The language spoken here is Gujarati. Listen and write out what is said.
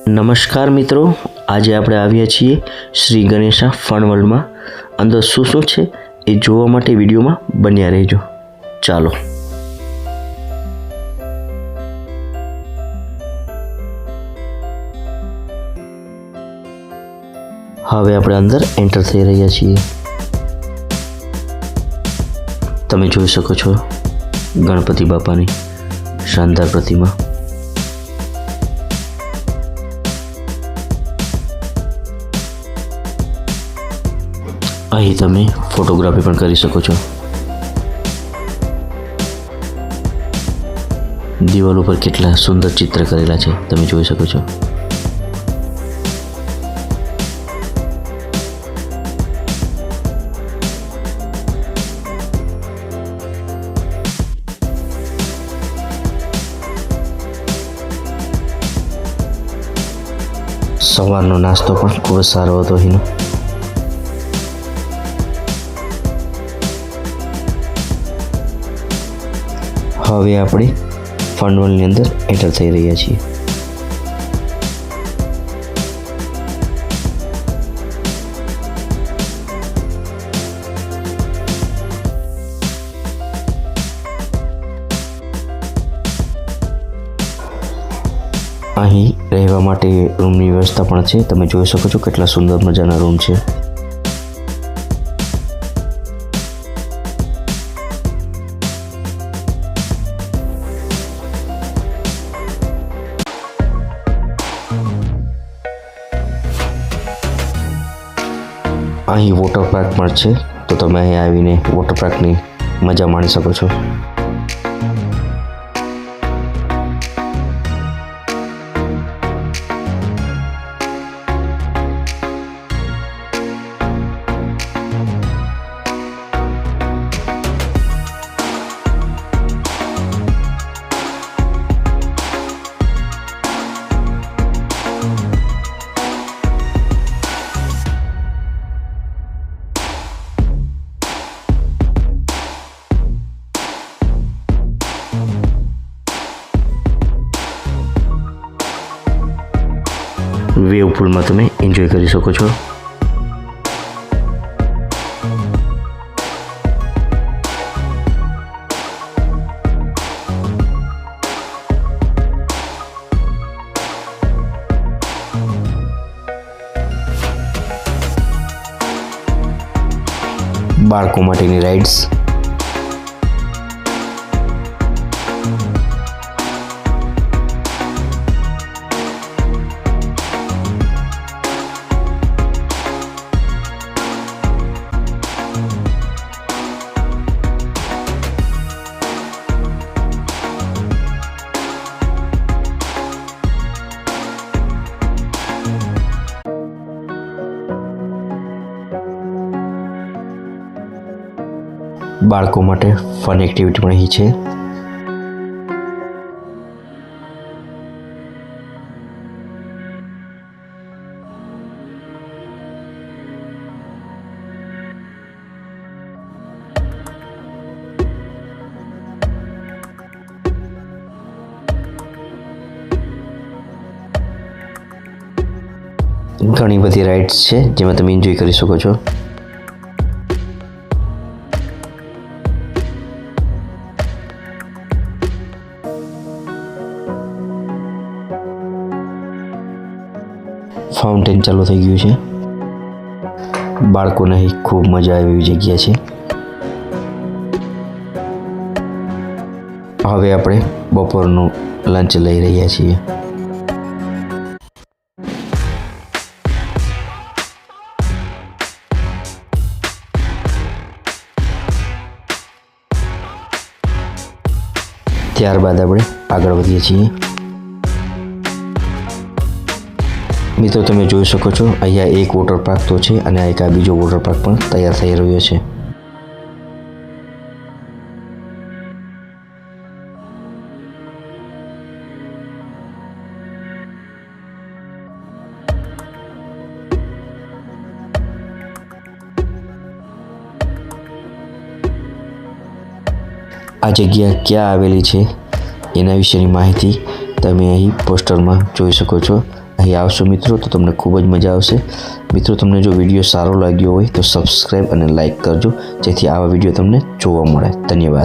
નમસ્કાર મિત્રો, આજે આપણે આવ્યા છીએ શ્રી ગણેશા ફન વર્લ્ડમાં. અંદર શું શું છે એ જોવા માટે વિડીયોમાં બન્યા રહેજો. ચાલો હવે આપણે અંદર એન્ટર થઈ રહ્યા છીએ. તમે જોઈ શકો છો ગણપતિ બાપાની શાનદાર પ્રતિમા. અહીં તમે ફોટોગ્રાફી પણ કરી શકો છો. દિવાલ ઉપર કેટલા સુંદર ચિત્ર કરેલા છે તમે જોઈ શકો છો. સવારનો નાસ્તો પણ ખૂબ જ સારો હતો અહીંનો. હવે આપણે ફન વર્લ્ડની અંદર એન્ટર થઈ રહ્યા છીએ. અહીં રહેવા માટે રૂમની વ્યવસ્થા પણ છે. તમે જોઈ શકો છો કેટલા સુંદર મજાના રૂમ છે. અહીં વોટર પાર્ક પણ છે, તો તમે અહીં આવીને વોટર પાર્કની મજા માણી શકો છો. વેવ પૂલમાં તમે એન્જોય કરી શકો છો. બાળકો માટેની રાઇડ્સ, બાળકો માટે ફન એક્ટિવિટી પણ અહીં છે. ઘણી બધી રાઇડ્સ છે જેમાં તમે એન્જોય કરી શકો છો. ફાઉન્ટેન ચાલુ થઈ ગયું છે. બાળકોને અહીં ખૂબ મજા આવે એવી જગ્યા છે. હવે આપણે બપોરનું લંચ લઈ રહ્યા છીએ. ત્યારબાદ આપણે આગળ વધીએ છીએ. મિત્રો તમે જોઈ શકો છો અહીંયા એક વોટર પાર્ક તો છે અને એક આ બીજો વોટર પાર્ક પણ તૈયાર થઈ રહ્યો છે. આ જગ્યા ક્યાં આવેલી છે એના વિશેની માહિતી તમે અહીં પોસ્ટરમાં જોઈ શકો છો. અહીં આવશો મિત્રો તો તમને ખૂબ જ મજા આવશે. મિત્રો, તમને જો વિડીયો સારો લાગ્યો હોય તો સબસ્ક્રાઈબ અને લાઈક કરજો, જેથી આવા વિડીયો તમને જોવા મળે. ધન્યવાદ.